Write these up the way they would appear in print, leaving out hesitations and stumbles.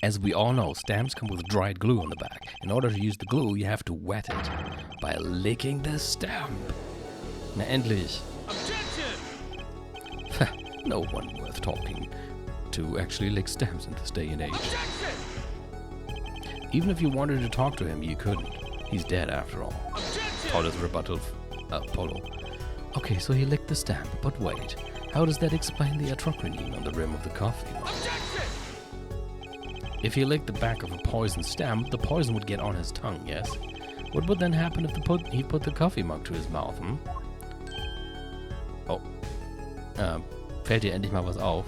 As we all know, stamps come with dried glue on the back. In order to use the glue, you have to wet it by licking the stamp. Na endlich. No one worth talking to actually lick stamps in this day and age. Even if you wanted to talk to him, you couldn't. He's dead after all. Apollo's rebuttal of Apollo. Okay, so he licked the stamp, but wait. How does that explain the atrocrinine on the rim of the coffee mug? If he licked the back of a poisoned stamp, the poison would get on his tongue, yes? What would then happen if he put the coffee mug to his mouth, Oh. Fällt dir endlich mal was auf?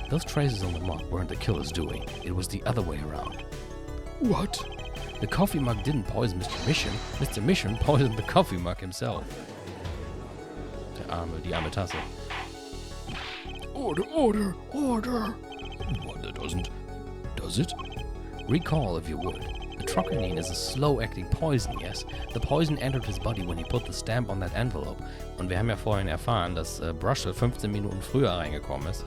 Those traces on the mug weren't the killer's doing. It was the other way around. What? The coffee mug didn't poison Mr. Mission. Mr. Mission poisoned the coffee mug himself. Die arme Tasse. Order, order, order! Wonder doesn't. Does it? Recall, if you would. Atrocrinine is a slow-acting poison, yes? The poison entered his body when he put the stamp on that envelope. Und wir haben ja vorhin erfahren, dass Brushel 15 Minuten früher reingekommen ist.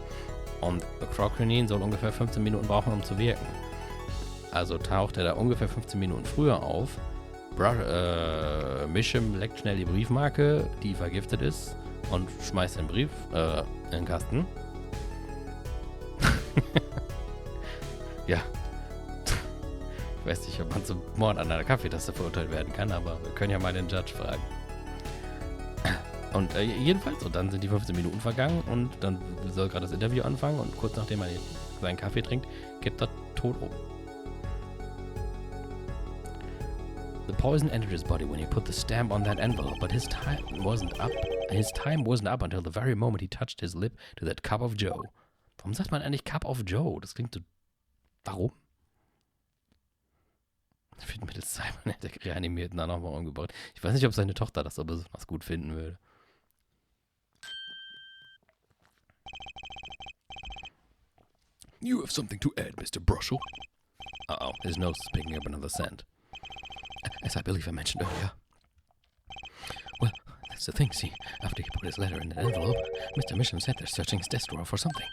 Und Atrocrinine soll ungefähr 15 Minuten brauchen, um zu wirken. Also taucht er da ungefähr 15 Minuten früher auf. Misham leckt schnell die Briefmarke, die vergiftet ist, und schmeißt den Brief in den Kasten. Ja. Ich weiß nicht, ob man zum Mord an einer Kaffeetasse verurteilt werden kann, aber wir können ja mal den Judge fragen. Und jedenfalls, und dann sind die 15 Minuten vergangen und dann soll gerade das Interview anfangen und kurz nachdem er seinen Kaffee trinkt, kippt er tot um. The poison entered his body when he put the stamp on that envelope, but his time wasn't up. His time wasn't up until the very moment he touched his lip to that cup of Joe. Warum sagt man eigentlich Cup of Joe? Das klingt so... Warum? Wird mittels Cybernetic reanimiert und dann nochmal umgebracht. Ich weiß nicht, ob seine Tochter das so besonders gut finden würde. You have something to add, Mr. Brushel. Uh-oh, his nose is picking up another scent. As I believe I mentioned earlier. Well, that's the thing, see. After he put his letter in the envelope, Mr. Misham sat there searching his desk drawer for something.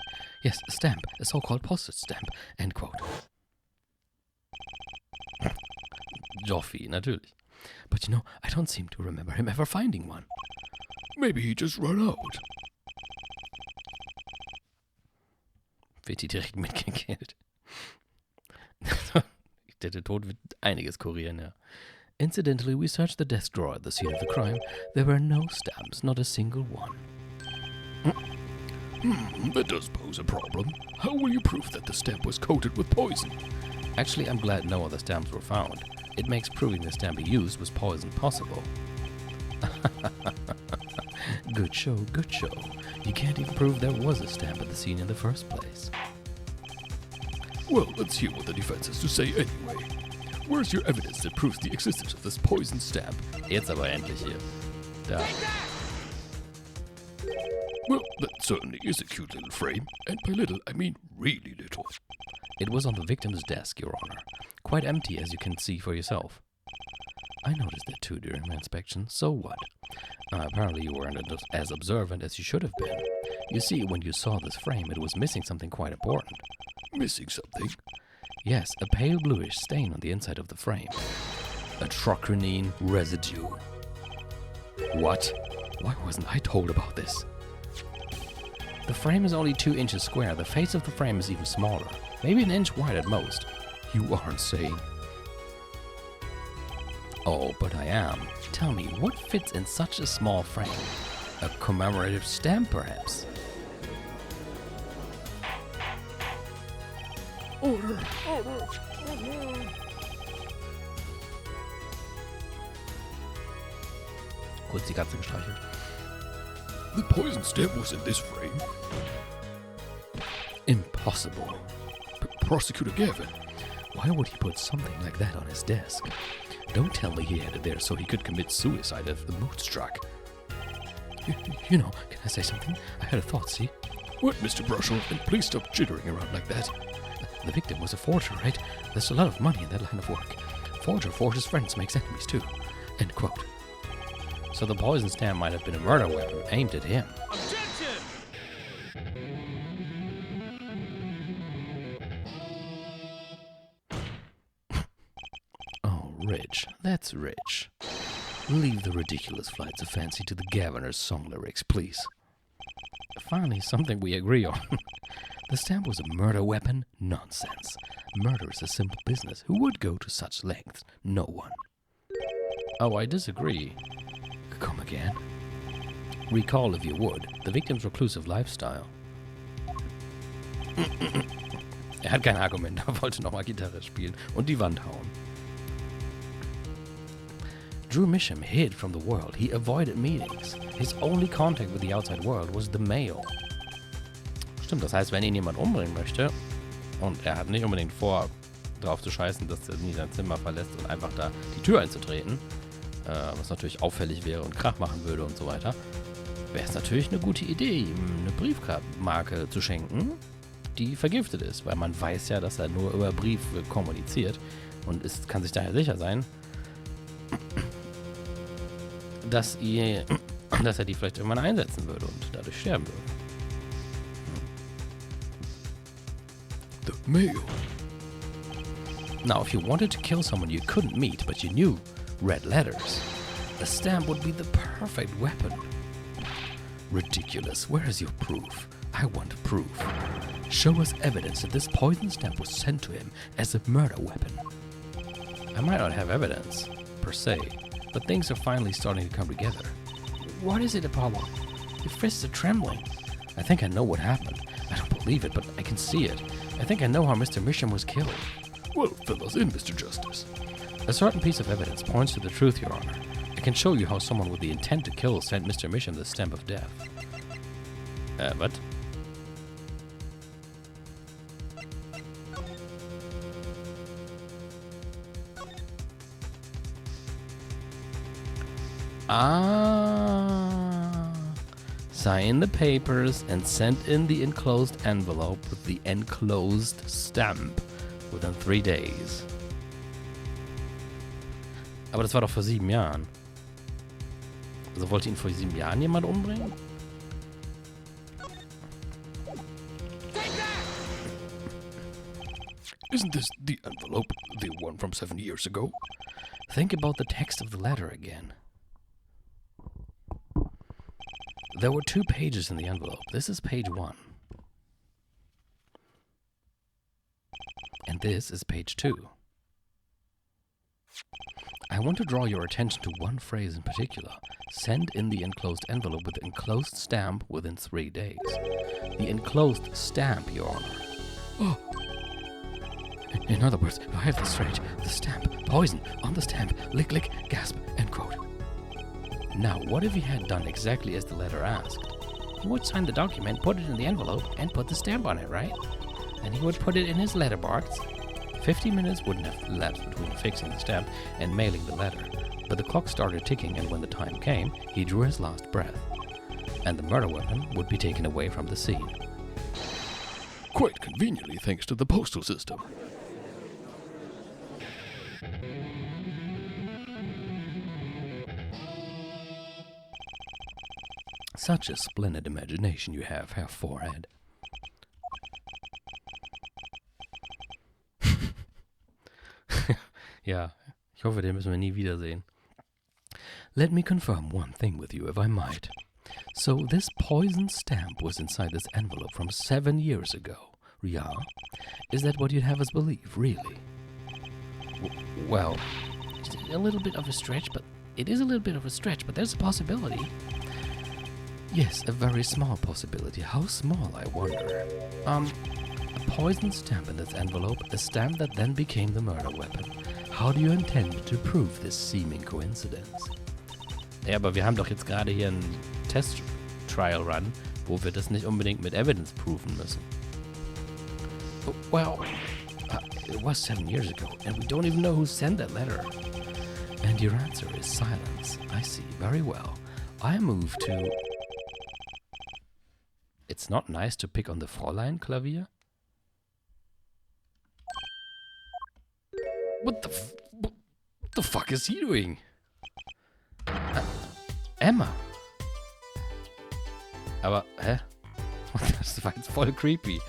Yes, a stamp, a so-called postage stamp. End quote. Joffy, natürlich. But you know, I don't seem to remember him ever finding one. Maybe he just ran out. Wird die direkt mitgekillt. Der Tod wird einiges kurieren, ja. Incidentally, we searched the desk drawer at the scene of the crime. There were no stamps, not a single one. That does pose a problem. How will you prove that the stamp was coated with poison? Actually, I'm glad no other stamps were found. It makes proving the stamp he used was poison possible. Good show, good show. You can't even prove there was a stamp at the scene in the first place. Well, let's hear what the defense has to say anyway. Where's your evidence that proves the existence of this poison stamp? Jetzt aber endlich hier. Da. Well, that certainly is a cute little frame, and by little, I mean really little. It was on the victim's desk, Your Honor. Quite empty, as you can see for yourself. I noticed that too during my inspection, so what? Apparently you weren't as observant as you should have been. You see, when you saw this frame, it was missing something quite important. Missing something? Yes, a pale bluish stain on the inside of the frame. Atrocrinine residue. What? Why wasn't I told about this? The frame is only 2 inches square. The face of the frame is even smaller. Maybe an inch wide at most. You aren't saying... Oh, but I am. Tell me, what fits in such a small frame? A commemorative stamp, perhaps? Order! Order! Order! Kurz die Katze gestreichelt. The poison stamp was in this frame? Impossible. Prosecutor Gavin, why would he put something like that on his desk? Don't tell me he had it there so he could commit suicide if the mood struck. You know, can I say something? I had a thought, see? What, Mr. Brushel? And please stop jittering around like that. The victim was a forger, right? There's a lot of money in that line of work. Forger forges friends, makes enemies too. End quote. So the poison stamp might have been a murder weapon aimed at him. Objection! rich. That's rich. Leave the ridiculous flights of fancy to the Governor's song lyrics, please. Finally, something we agree on. The stamp was a murder weapon? Nonsense. Murder is a simple business. Who would go to such lengths? No one. Oh, I disagree. Come again? Recall, if you would, the victim's reclusive lifestyle. Hat kein Argument, wollte nochmal Gitarre spielen und die Wand hauen. Drew Misham hid from the world. He avoided meetings. His only contact with the outside world was the mail. Stimmt, das heißt, wenn ihn jemand umbringen möchte und er hat nicht unbedingt vor, drauf zu scheißen, dass er nie sein Zimmer verlässt und einfach da die Tür einzutreten, was natürlich auffällig wäre und Krach machen würde und so weiter, wäre es natürlich eine gute Idee, ihm eine Briefmarke zu schenken, die vergiftet ist, weil man weiß ja, dass er nur über Brief kommuniziert und kann sich daher sicher sein, dass er die vielleicht irgendwann einsetzen würde und dadurch sterben würde. The mail. Now, if you wanted to kill someone you couldn't meet, but you knew red letters, a stamp would be the perfect weapon. Ridiculous. Where is your proof? I want proof. Show us evidence that this poison stamp was sent to him as a murder weapon. I might not have evidence, per se, but things are finally starting to come together. What is it, Apollo? Your fists are trembling. I think I know what happened. I don't believe it, but I can see it. I think I know how Mr. Misham was killed. Well, fill us in, Mr. Justice. A certain piece of evidence points to the truth, Your Honor. I can show you how someone with the intent to kill sent Mr. Misham the stamp of death. What? Sign the papers and send in the enclosed envelope with the enclosed stamp within 3 days. Aber das war doch vor 7 Jahren. Also wollte ihn vor 7 Jahren jemand umbringen? Isn't this the envelope, the one from 7 years ago? Think about the text of the letter again. There were 2 pages in the envelope. This is page 1. And this is page 2. I want to draw your attention to one phrase in particular. Send in the enclosed envelope with the enclosed stamp within 3 days. The enclosed stamp, Your Honor. Oh. In other words, if I have this straight, the stamp, poison, on the stamp, lick, lick, gasp, end quote. Now, what if he had done exactly as the letter asked? He would sign the document, put it in the envelope, and put the stamp on it, right? And he would put it in his letterbox. 50 minutes wouldn't have elapsed between fixing the stamp and mailing the letter. But the clock started ticking, and when the time came, he drew his last breath. And the murder weapon would be taken away from the scene. Quite conveniently, thanks to the postal system. Such a splendid imagination you have, Herr Forehead. Ja, ich hoffe, den müssen wir nie wiedersehen. Let me confirm one thing with you, if I might. So, this poison stamp was inside this envelope from 7 years ago. Yeah? Is that what you'd have us believe, really? Well, it's a little bit of a stretch, but it is a little bit of a stretch, but there's a possibility. Yes, a very small possibility. How small, I wonder? A poison stamp in this envelope, a stamp that then became the murder weapon. How do you intend to prove this seeming coincidence? Ja, aber wir haben doch jetzt gerade hier einen Test-Trial-Run, wo wir das nicht unbedingt mit Evidence proven müssen. Well, it was 7 years ago, and we don't even know who sent that letter. And your answer is silence. I see. Very well. I move to... It's not nice to pick on the Fräulein Klavier? What the fuck is he doing? Emma. Aber, hä? Das war jetzt voll creepy.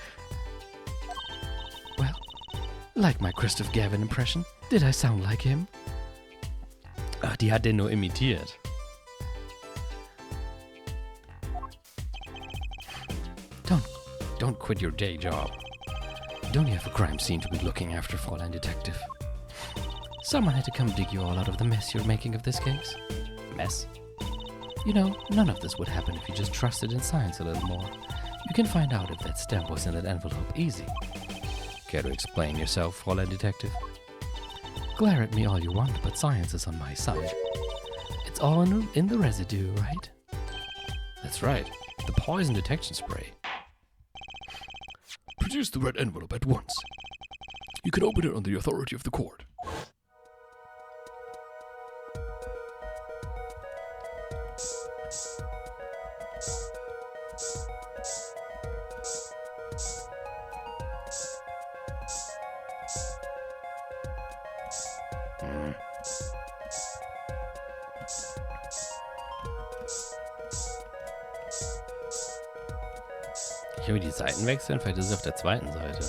Well, like my Christoph Gavin impression, did I sound like him? Ach, die hat den nur imitiert. Don't quit your day job. Don't you have a crime scene to be looking after, Fräulein Detective? Someone had to come dig you all out of the mess you're making of this case. Mess? You know, none of this would happen if you just trusted in science a little more. You can find out if that stamp was in that envelope easy. Care to explain yourself, Fräulein Detective? Glare at me all you want, but science is on my side. It's all in the residue, right? That's right. The poison detection spray. Produce the red envelope at once. You can open it on the authority of the court. Ich will die Seiten wechseln, vielleicht ist es auf der zweiten Seite.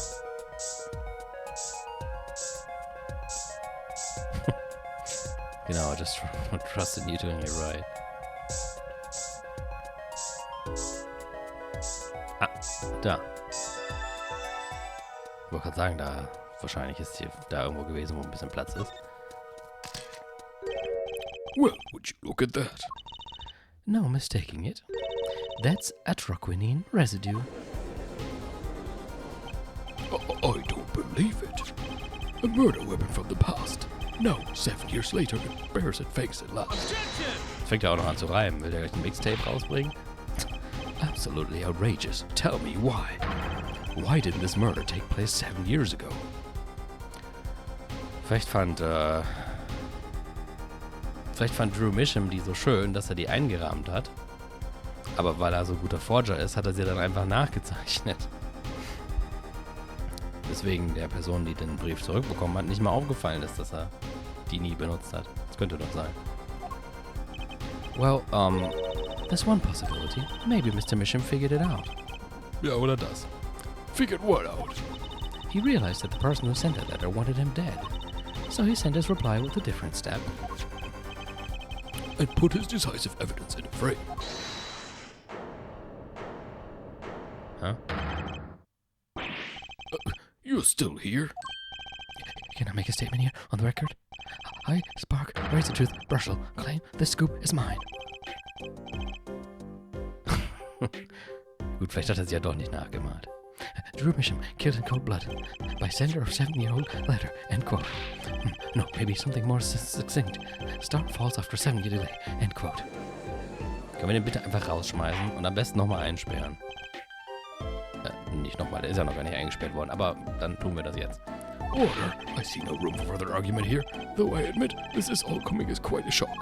Genau, just trust in you doing it right. Ah, da. Ich wollte gerade sagen, da wahrscheinlich ist hier da irgendwo gewesen, wo ein bisschen Platz ist. Well, would you look at that? No mistaking it. That's atroquinine residue. I don't believe it. A murder weapon from the past. Now, 7 years later, it bears it fakes at last. Fängt ja auch noch an zu reimen. Will der gleich ein Mixtape rausbringen? Absolutely outrageous. Tell me why. Why didn't this murder take place 7 years ago? Vielleicht fand Drew Misham die so schön, dass er die eingerahmt hat. Aber weil er so guter Forger ist, hat er sie dann einfach nachgezeichnet. Deswegen der Person, die den Brief zurückbekommen hat, nicht mal aufgefallen ist, dass er die nie benutzt hat. Das könnte doch sein. Well, there's one possibility. Maybe Mr. Misham figured it out. Ja, oder das. Figured what out? He realized that the person who sent that letter wanted him dead. So he sent his reply with a different stamp. And put his decisive evidence in a frame. Huh? You're still here? Can I make a statement here on the record? I, Spark, Raise the Truth, Brushel, claim this scoop is mine. Gut, vielleicht hat er sie ja doch nicht nachgemalt. Drew Misham killed in cold blood by sender of 7-year-old letter, end quote. No, maybe something more succinct. Start falls after 7-year delay, end quote. Können wir den bitte einfach rausschmeißen und am besten nochmal einsperren? Nicht nochmal, der ist ja noch gar nicht eingesperrt worden, aber dann tun wir das jetzt. Order. I see no room for further argument here, though I admit this is all coming as quite a shock.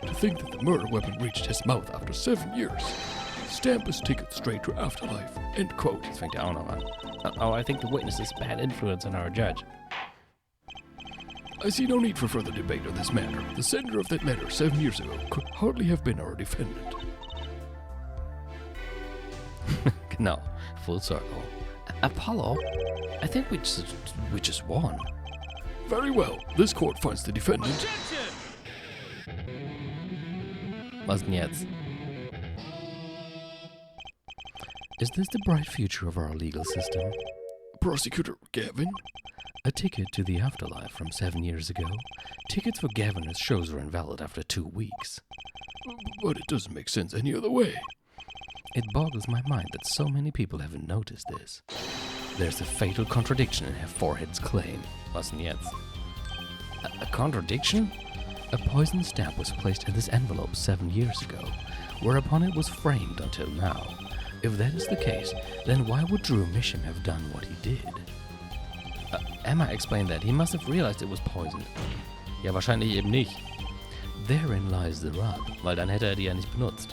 To think that the murder weapon reached his mouth after 7 years. Stamp his ticket straight to afterlife. End quote. Das fängt ja auch noch an. Oh, I think the witness is bad influence on our judge. I see no need for further debate on this matter. The sender of that letter 7 years ago could hardly have been our defendant. Genau, full circle. Apollo, I think we just won. Very well. This court finds the defendant. Was denn jetzt? Is this the bright future of our legal system? Prosecutor Gavin? A ticket to the afterlife from 7 years ago. Tickets for Gavin as shows are invalid after 2 weeks. But it doesn't make sense any other way. It boggles my mind that so many people haven't noticed this. There's a fatal contradiction in her forehead's claim. Was denn jetzt? A contradiction? A poison stamp was placed in this envelope 7 years ago, whereupon it was framed until now. If that is the case, then why would Drew Misham have done what he did? Emma explained that he must have realized it was poisoned. Ja, wahrscheinlich eben nicht. Therein lies the rub, weil dann hätte er die ja nicht benutzt.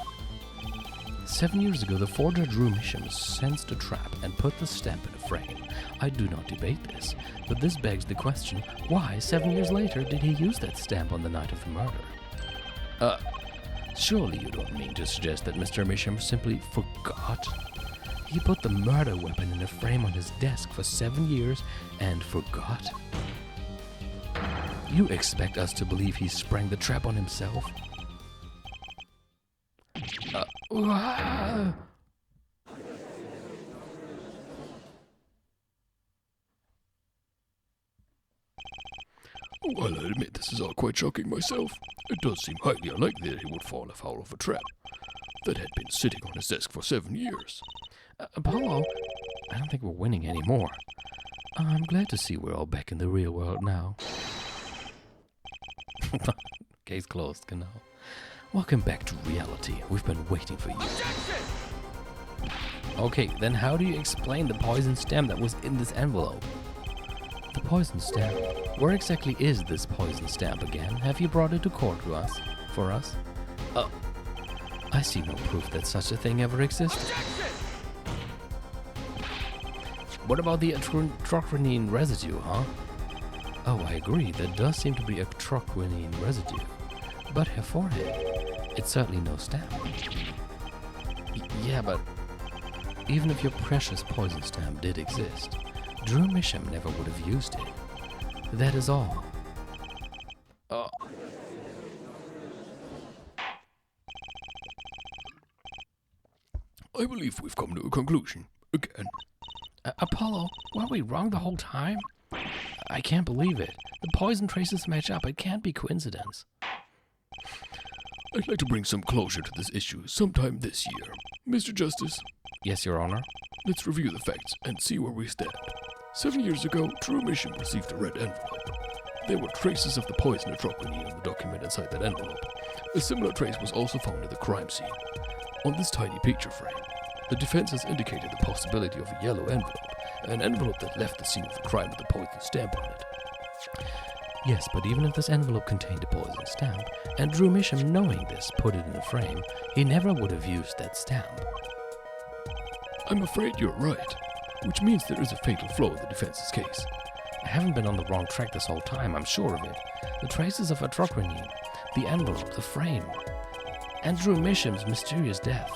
7 years ago, the forger Drew Misham sensed a trap and put the stamp in a frame. I do not debate this, but this begs the question, why 7 years later did he use that stamp on the night of the murder? Surely you don't mean to suggest that Mr. Misham simply forgot? He put the murder weapon in a frame on his desk for 7 years and forgot? You expect us to believe he sprang the trap on himself? Ah! While I admit this is all quite shocking myself, it does seem highly unlikely that he would fall afoul of a trap that had been sitting on his desk for 7 years. Apollo, I don't think we're winning anymore. I'm glad to see we're all back in the real world now. Case closed, genau. Welcome back to reality. We've been waiting for you. Okay, then how do you explain the poison stamp that was in this envelope? The poison stamp? Where exactly is this poison stamp again? Have you brought it to court to us? For us? I see no proof that such a thing ever existed. What about the atroquinine residue, huh? Oh, I agree, there does seem to be a atroquinine residue. But her forehead, it's certainly no stamp. Yeah, but even if your precious poison stamp did exist, Drew Misham never would have used it. That is all. I believe we've come to a conclusion. Again. Apollo, were we wrong the whole time? I can't believe it. The poison traces match up. It can't be coincidence. I'd like to bring some closure to this issue sometime this year. Mr. Justice? Yes, Your Honor. Let's review the facts and see where we stand. 7 years ago, Drew Misham received a red envelope. There were traces of the poison atroquinine on the document inside that envelope. A similar trace was also found at the crime scene. On this tiny picture frame, the defense has indicated the possibility of a yellow envelope, an envelope that left the scene of the crime with a poison stamp on it. Yes, but even if this envelope contained a poison stamp, and Drew Misham, knowing this, put it in a frame, he never would have used that stamp. I'm afraid you're right, which means there is a fatal flaw in the defense's case. I haven't been on the wrong track this whole time, I'm sure of it. The traces of atroquinine, the envelope, the frame, and Drew Misham's mysterious death,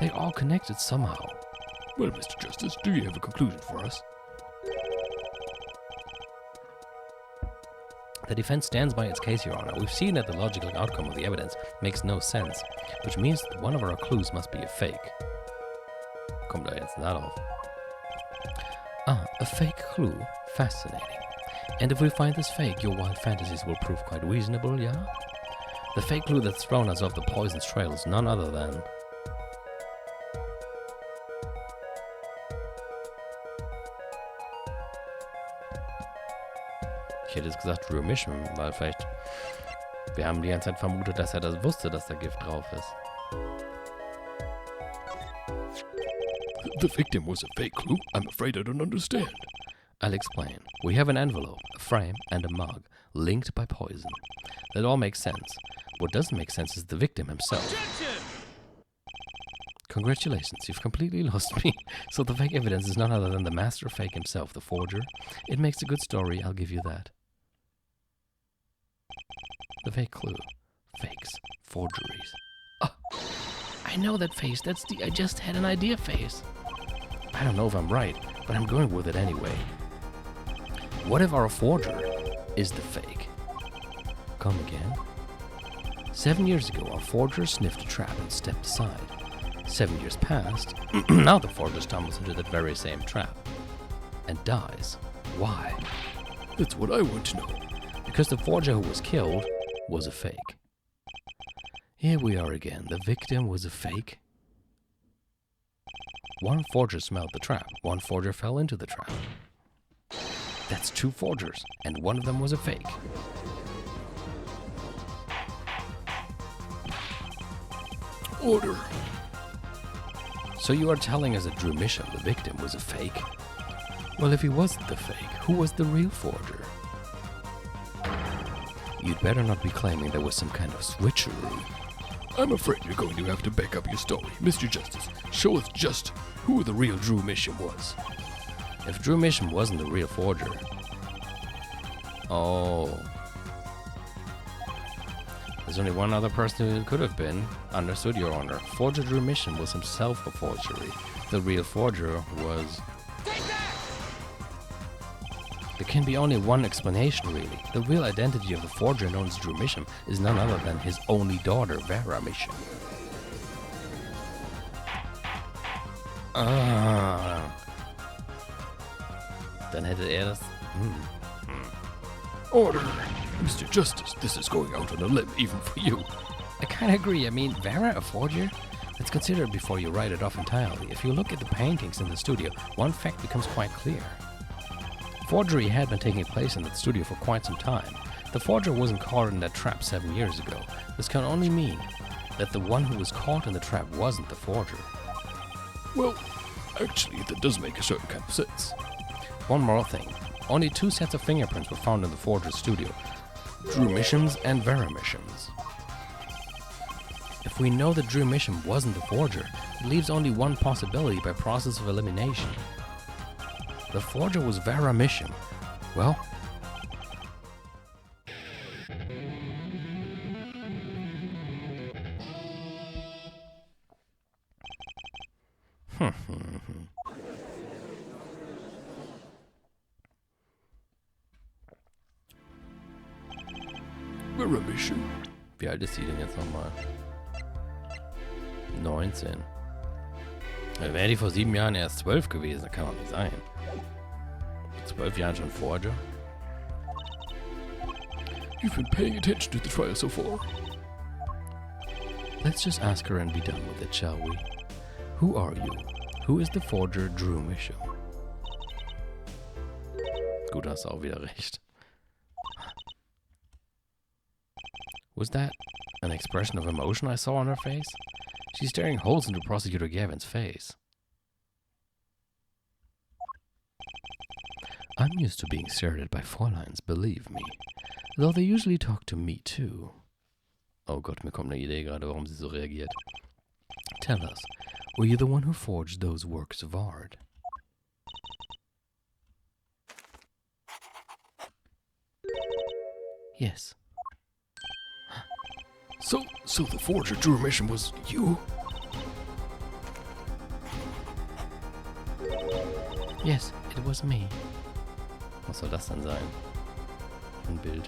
they all connected somehow. Well, Mr. Justice, do you have a conclusion for us? The defense stands by its case, Your Honor. We've seen that the logical outcome of the evidence makes no sense, which means that one of our clues must be a fake. Kommt da jetzt darauf? A fake clue? Fascinating. And if we find this fake, your wild fantasies will prove quite reasonable, yeah? The fake clue that's thrown us off the poison's trail is none other than... Ich hätte jetzt gesagt Drew Misham, weil vielleicht... Wir haben die ganze Zeit vermutet, dass das wusste, dass da Gift drauf ist. The victim was a fake clue? I'm afraid I don't understand. I'll explain. We have an envelope, a frame, and a mug, linked by poison. That all makes sense. What doesn't make sense is the victim himself. Congratulations, you've completely lost me. So the fake evidence is none other than the master fake himself, the forger. It makes a good story, I'll give you that. The fake clue. Fakes. Forgeries. Oh, I know that face. That's the I just had an idea face. I don't know if I'm right, but I'm going with it anyway. What if our forger is the fake? Come again? 7 years ago, our forger sniffed a trap and stepped aside. 7 years passed, now the forger stumbles into that very same trap. And dies. Why? That's what I want to know. Because the forger who was killed was a fake. Here we are again. The victim was a fake. One forger smelled the trap. One forger fell into the trap. That's two forgers, and one of them was a fake. Order. So you are telling us that Drew Misham, the victim, was a fake? Well, if he wasn't the fake, who was the real forger? You'd better not be claiming there was some kind of switcheroo. I'm afraid you're going to have to back up your story. Mr. Justice, show us just who the real Drew Misham was. If Drew Misham wasn't the real forger... Oh... There's only one other person who it could have been. Understood, Your Honor. Forger Drew Misham was himself a forgery. The real forger was... There can be only one explanation, really. The real identity of the forger known as Drew Misham is none other than his only daughter, Vera Misham. Dann hätte er das... Order! Mr. Justice, this is going out on a limb even for you. I kind of agree. I mean, Vera, a forger? Let's consider it before you write it off entirely. If you look at the paintings in the studio, one fact becomes quite clear. Forgery had been taking place in that studio for quite some time. The forger wasn't caught in that trap 7 years ago. This can only mean that the one who was caught in the trap wasn't the forger. Well, actually, that does make a certain kind of sense. One more thing. Only 2 sets of fingerprints were found in the forger's studio. Drew Misham's and Vera Misham's. If we know that Drew Misham wasn't the forger, it leaves only one possibility by process of elimination. The forger was Vera Misham. Well... Vera Misham. Wie alt ist sie denn jetzt nochmal? 19. Wäre die vor 7 Jahren erst 12 gewesen, das kann doch nicht sein. 12 Jahren schon Forger? You've been paying attention to the trial so far. Let's just ask her and be done with it, shall we? Who are you? Who is the forger Drew Misham? Gut, hast du auch wieder recht. Was that an expression of emotion I saw on her face? She's staring holes into Prosecutor Gavin's face. I'm used to being stared at by Fräuleins, believe me. Though they usually talk to me too. Oh Gott, mir kommt eine Idee gerade, warum sie so reagiert. Tell us, were you the one who forged those works of art? Yes. So the forger Drew Misham was you? Yes, it was me. Was soll das denn sein? Ein Bild.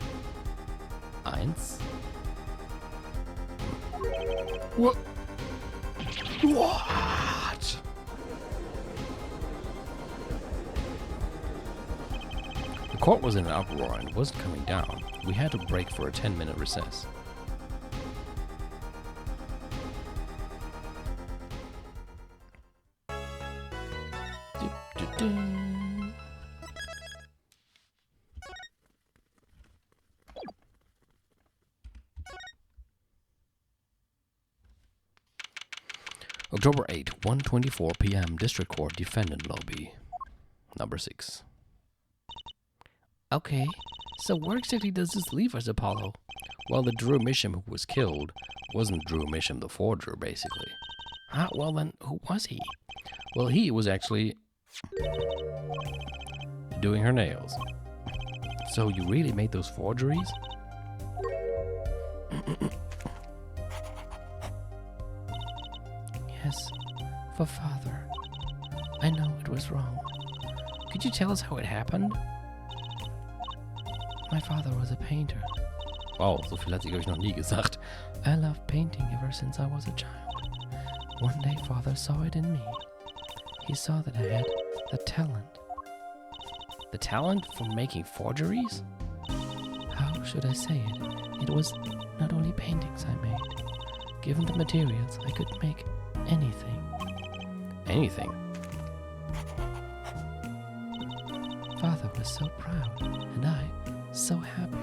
1? What? The court was in an uproar and wasn't coming down. We had to break for a 10-minute recess. October 8, 1:24 p.m. District Court Defendant Lobby. Number 6. Okay, so where exactly does this leave us, Apollo? Well, the Drew Misham who was killed wasn't Drew Misham the forger, basically. Well then, who was he? Well, he was actually doing her nails. So you really made those forgeries? Yes, for father. I know it was wrong. Could you tell us how it happened? My father was a painter. Wow, so viel hat sie, glaube ich, noch nie gesagt. I loved painting ever since I was a child. One day father saw it in me. He saw that I had the talent. The talent for making forgeries? How should I say it? It was not only paintings I made. Given the materials, I could make anything. Anything? Father was so proud, and I so happy.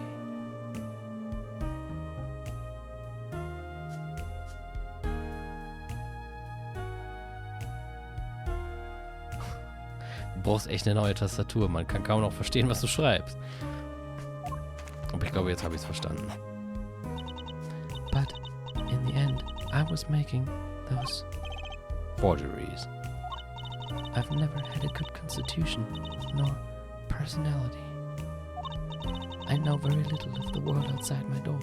Du brauchst echt eine neue Tastatur. Man kann kaum noch verstehen, was du schreibst. Aber ich glaube, jetzt habe ich es verstanden. But in the end, I was making those forgeries. I've never had a good constitution, nor personality. I know very little of the world outside my door.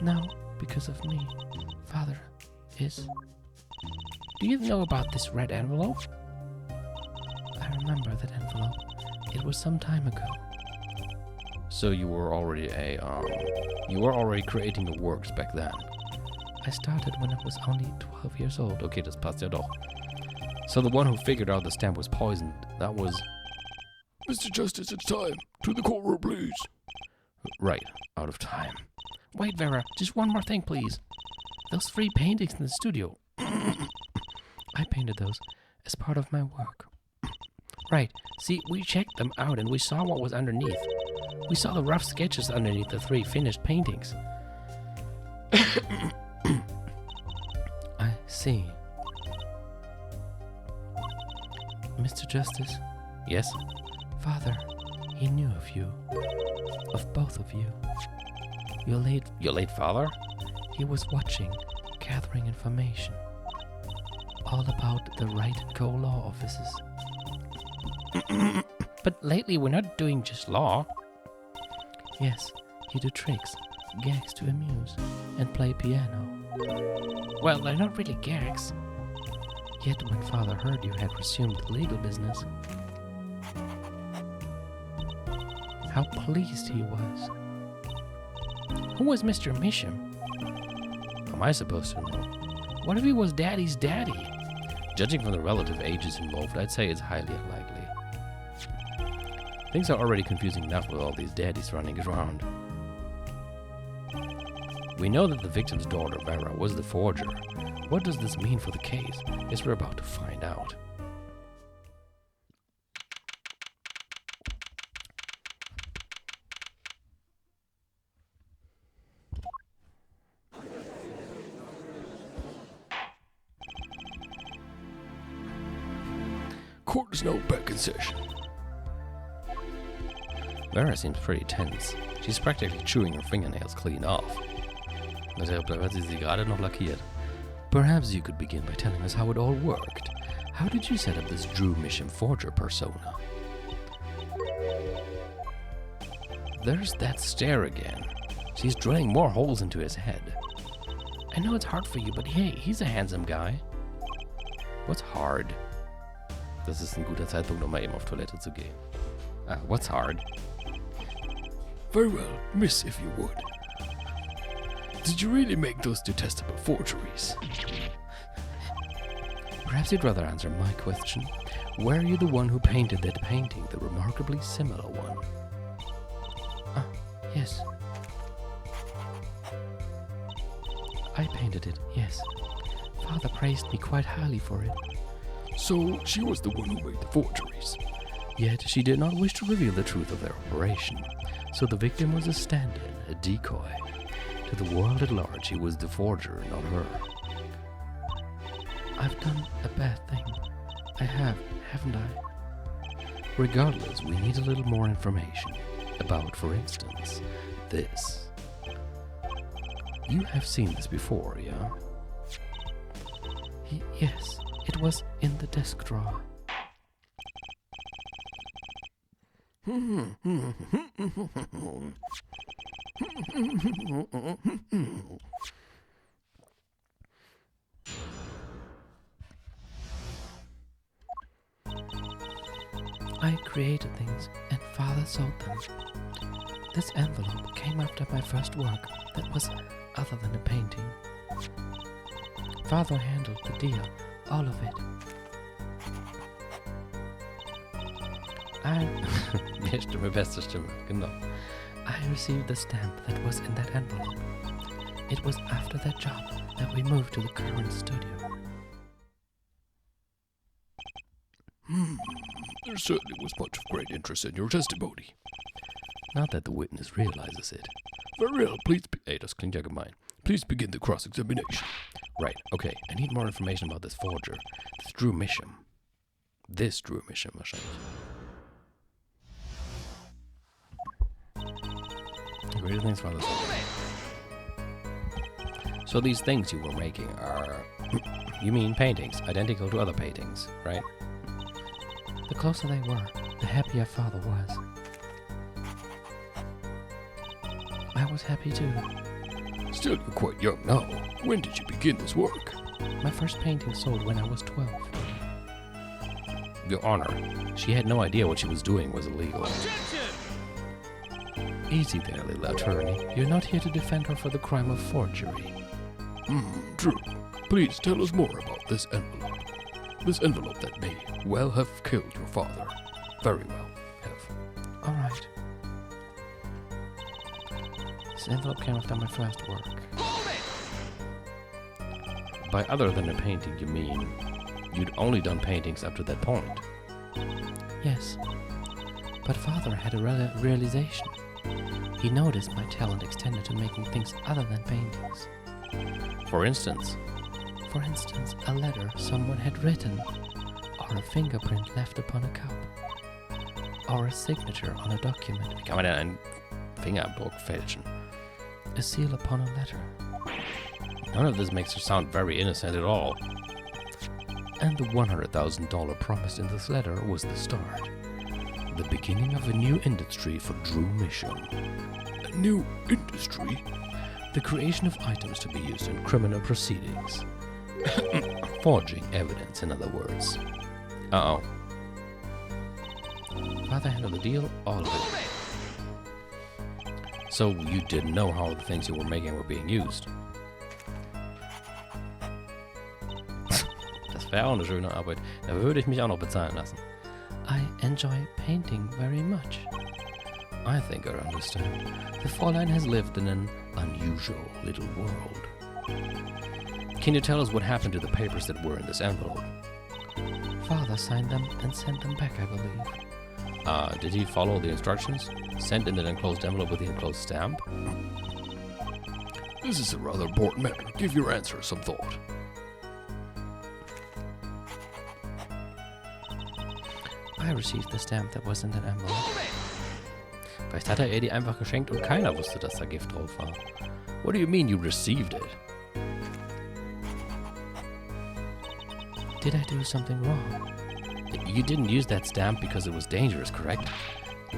Now, because of me, father is... Do you know about this red envelope? I remember that envelope. It was some time ago. So you were already creating the works back then? I started when I was only 12 years old. Okay, das passt ja doch. So the one who figured out the stamp was poisoned, that was... Mr. Justice, it's time. To the courtroom, please. Right, out of time. Wait, Vera, just one more thing, please. Those 3 paintings in the studio. I painted those as part of my work. Right, see, we checked them out and we saw what was underneath. We saw the rough sketches underneath the 3 finished paintings. I see. Mr. Justice? Yes? Father, he knew of you. Of both of you. Your late father? He was watching, gathering information. All about the Right and Co law offices. But lately we're not doing just law. Yes, he do tricks, gags to amuse, and play piano. Well, they're not really gags. Yet when Father heard you had resumed the legal business, how pleased he was. Who was Mr. Misham? How am I supposed to know? What if he was Daddy's daddy? Judging from the relative ages involved, I'd say it's highly unlikely. Things are already confusing enough with all these daddies running around. We know that the victim's daughter, Vera, was the forger. What does this mean for the case? Guess we're about to find out. Court is now back in session. Vera seems pretty tense. She's practically chewing her fingernails clean off. Hat sie gerade noch lackiert. Perhaps you could begin by telling us how it all worked. How did you set up this Drew Misham forger persona? There's that stare again. She's drilling more holes into his head. I know it's hard for you, but hey, he's a handsome guy. What's hard? Das ist ein guter Zeitpunkt, um mal eben auf Toilette zu gehen. What's hard? Very well, miss, if you would. Did you really make those detestable forgeries? Perhaps you'd rather answer my question. Were you the one who painted that painting, the remarkably similar one? Yes. I painted it, yes. Father praised me quite highly for it. So she was the one who made the forgeries. Yet she did not wish to reveal the truth of their operation, so the victim was a stand-in, a decoy. To the world at large, he was the forger, not her. I've done a bad thing. I have, haven't I? Regardless, we need a little more information. About, for instance, this. You have seen this before, yeah? Yes, it was in the desk drawer. I created things and Father sold them. This envelope came after my first work that was other than a painting. Father handled the deal, all of it. Stimme, beste Stimme, genau. I received the stamp that was in that envelope. It was after that job that we moved to the current studio. There certainly was much of great interest in your testimony. Not that the witness realizes it. Very well, please das klingt ja gemein. Please begin the cross-examination. Right, okay, I need more information about this forger. This Drew Misham. This Drew Misham wahrscheinlich. Greater things for this. So these things you were making are, you mean paintings, identical to other paintings, right? The closer they were, the happier Father was. I was happy too. Still, you're quite young now. When did you begin this work? My first painting sold when I was 12. Your Honor, she had no idea what she was doing was illegal. Easy there, little attorney. You're not here to defend her for the crime of forgery. True. Please tell us more about this envelope. This envelope that may well have killed your father. Very well have. All right. This envelope came after my first work. By other than a painting, you mean you'd only done paintings up to that point? Yes. But Father had a realization. He noticed my talent extended to making things other than paintings. For instance? For instance, a letter someone had written, or a fingerprint left upon a cup, or a signature on a document. Wie kann man denn einen Fingerabdruck fälschen? A seal upon a letter. None of this makes her sound very innocent at all. And the $100,000 promised in this letter was the start. The beginning of a new industry for Drew Mission. A new industry? The creation of items to be used in criminal proceedings. Forging evidence, in other words. Uh-oh. Father handled the deal, all of it. So you didn't know how the things you were making were being used? Das wäre auch eine schöne Arbeit. Da würde ich mich auch noch bezahlen lassen. I enjoy painting very much. I think I understand. The Fräulein has lived in an unusual little world. Can you tell us what happened to the papers that were in this envelope? Father signed them and sent them back, I believe. Did he follow the instructions? Sent in an enclosed envelope with the enclosed stamp? This is a rather important matter. Give your answer some thought. I received the stamp that was in that envelope. Vielleicht hat er ihr die einfach geschenkt und keiner wusste, dass da Gift drauf war. What do you mean you received it? Did I do something wrong? You didn't use that stamp because it was dangerous, correct?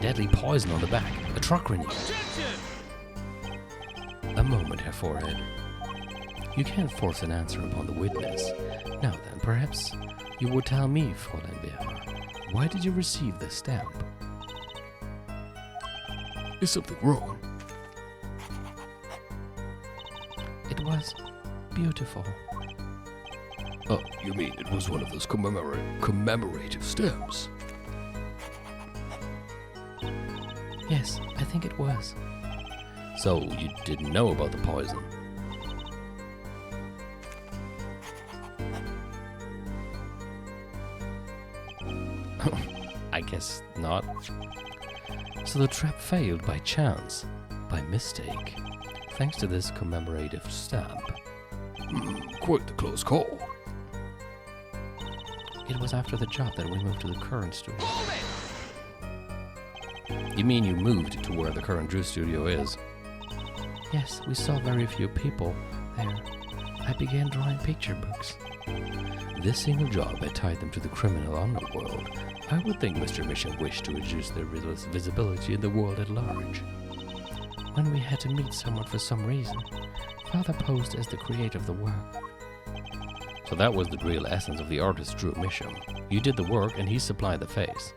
Deadly poison on the back. A truck renewal. A moment, Herr Forehead. You can't force an answer upon the witness. Now then, perhaps you would tell me, Fräulein Vera. Why did you receive this stamp? Is something wrong? It was beautiful. Oh, you mean it was one of those commemorative stamps? Yes, I think it was. So you didn't know about the poison? I guess not. So the trap failed by chance, by mistake, thanks to this commemorative stamp. Quite the close call. It was after the job that we moved to the current studio. You mean you moved to where the current Drew studio is? Yes, we saw very few people there. I began drawing picture books. This single job had tied them to the criminal underworld. I would think Mr. Mission wished to reduce their visibility in the world at large. When we had to meet someone for some reason, Father posed as the creator of the work. So that was the real essence of the artist Drew Mission. You did the work and he supplied the face.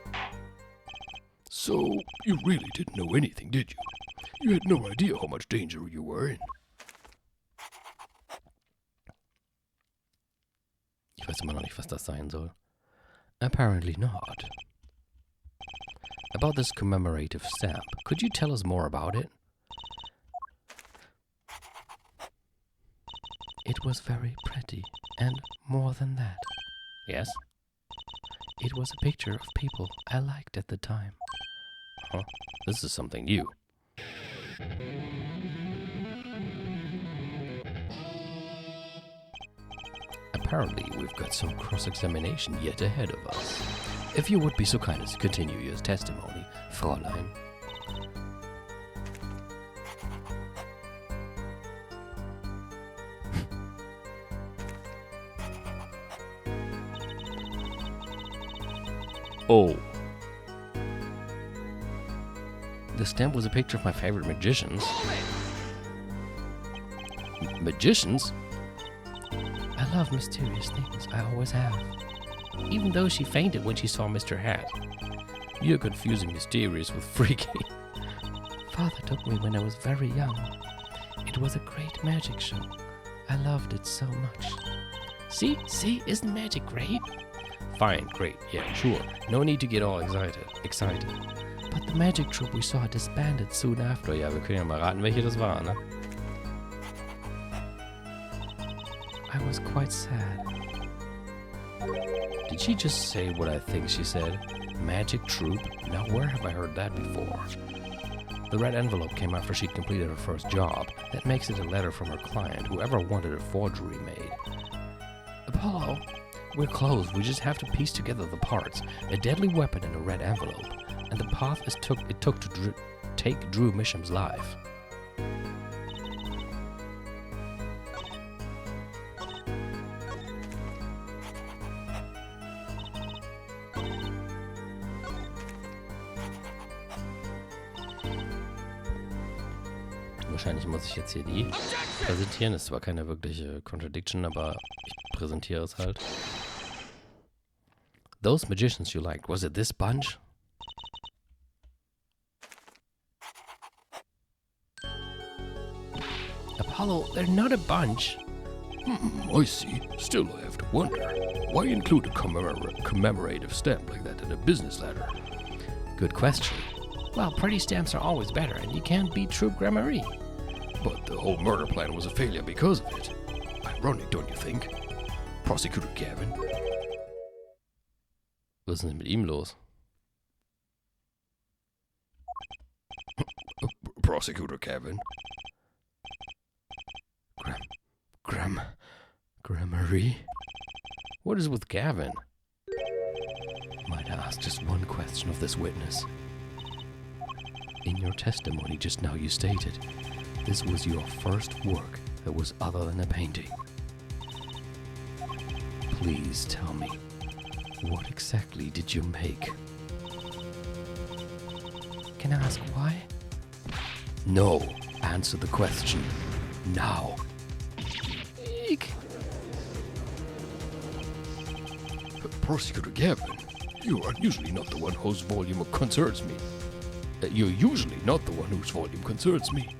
So, you really didn't know anything, did you? You had no idea how much danger you were in. Ich weiß immer noch nicht, was das sein soll. Apparently not. About this commemorative stamp, could you tell us more about it? It was very pretty, and more than that. Yes? It was a picture of people I liked at the time. Huh? This is something new. Apparently, we've got some cross-examination yet ahead of us. If you would be so kind as to continue your testimony, Fräulein. Oh. The stamp was a picture of my favorite magicians. Magicians? I love mysterious things. I always have. even though she fainted when she saw Mr. Hat. You're confusing mysterious with freaky. Father took me when I was very young. It was a great magic show. I loved it so much. See, isn't magic great? Fine, great, yeah, sure. No need to get all excited. But the magic troupe we saw disbanded soon after. Ja, wir können ja mal raten, welche das war, ne? I was quite sad. Did she just say what I think she said? Magic troupe? Now where have I heard that before? The red envelope came after she'd completed her first job. That makes it a letter from her client, whoever wanted a forgery made. Apollo, we're close. We just have to piece together the parts. A deadly weapon in a red envelope, and the path it took to take Drew Misham's life. Wahrscheinlich muss ich jetzt hier die präsentieren. Das ist zwar keine wirkliche Contradiction, aber ich präsentiere es halt. Those magicians you liked, was it this bunch? Apollo, they're not a bunch. I see. Still, I have to wonder. Why include a commemorative stamp like that in a business letter? Good question. Well, pretty stamps are always better, and you can't beat Troupe Gramarye. But the whole murder plan was a failure because of it. Ironic, don't you think? Prosecutor Gavin. Was ist denn mit ihm los? Prosecutor Gavin. Gramarye? What is with Gavin? Might I ask just one question of this witness? In your testimony just now you stated this was your first work that was other than a painting. Please tell me, what exactly did you make? Can I ask why? No, answer the question now. Eek. Prosecutor Gavin, you are usually not the one whose volume concerns me. You're usually not the one whose volume concerns me.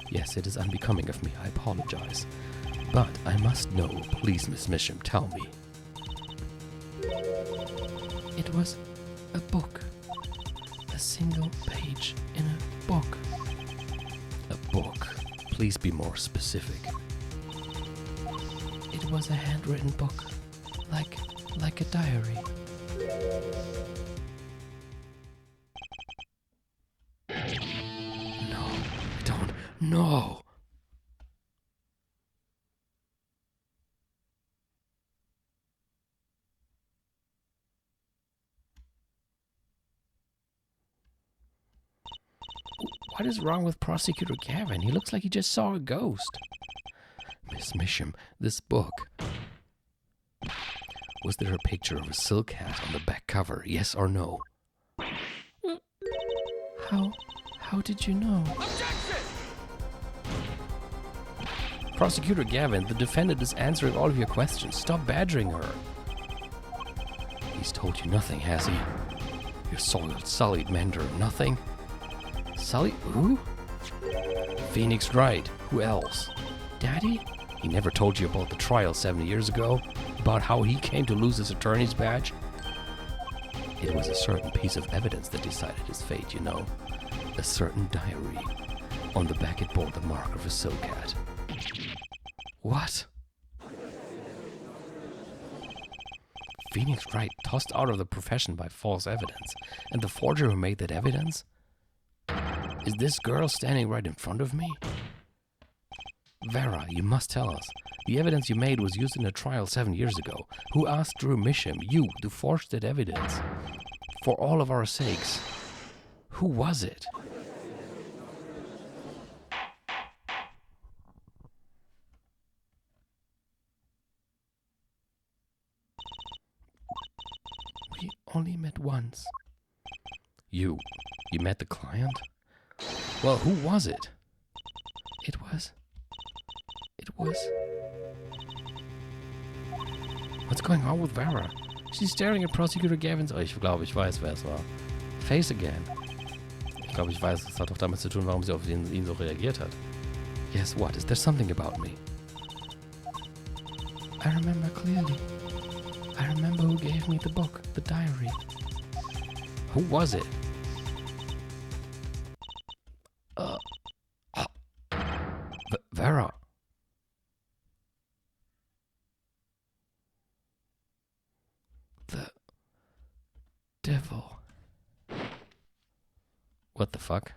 Yes, it is unbecoming of me. I apologize. But I must know. Please, Miss Misham, tell me. It was a book. A single page in a book. A book. Please be more specific. It was a handwritten book. Like a diary. No. What is wrong with Prosecutor Gavin? He looks like he just saw a ghost. Miss Misham, this book. Was there a picture of a silk hat on the back cover? Yes or no? How did you know? Prosecutor Gavin, the defendant is answering all of your questions. Stop badgering her. He's told you nothing, has he? You sullied Mender, nothing? Sully? Who? Phoenix Wright. Who else? Daddy? He never told you about the trial 7 years ago? About how he came to lose his attorney's badge? It was a certain piece of evidence that decided his fate, you know. A certain diary. On the back it bore the mark of a silk hat. What? Phoenix Wright tossed out of the profession by false evidence. And the forger who made that evidence? Is this girl standing right in front of me? Vera, you must tell us. The evidence you made was used in a trial 7 years ago. Who asked Drew Misham, you, to forge that evidence? For all of our sakes. Who was it? We only met once. You met the client? Well, who was it? It was... What's going on with Vera? She's staring at Prosecutor Gavins. Oh, ich glaube, ich weiß, wer es war. Face again. Ich glaube, ich weiß, es hat doch damit zu tun, warum sie auf ihn so reagiert hat. Yes, what? Is there something about me? I remember clearly. I remember who gave me the book, the diary. Who was it? Vera. The devil. What the fuck?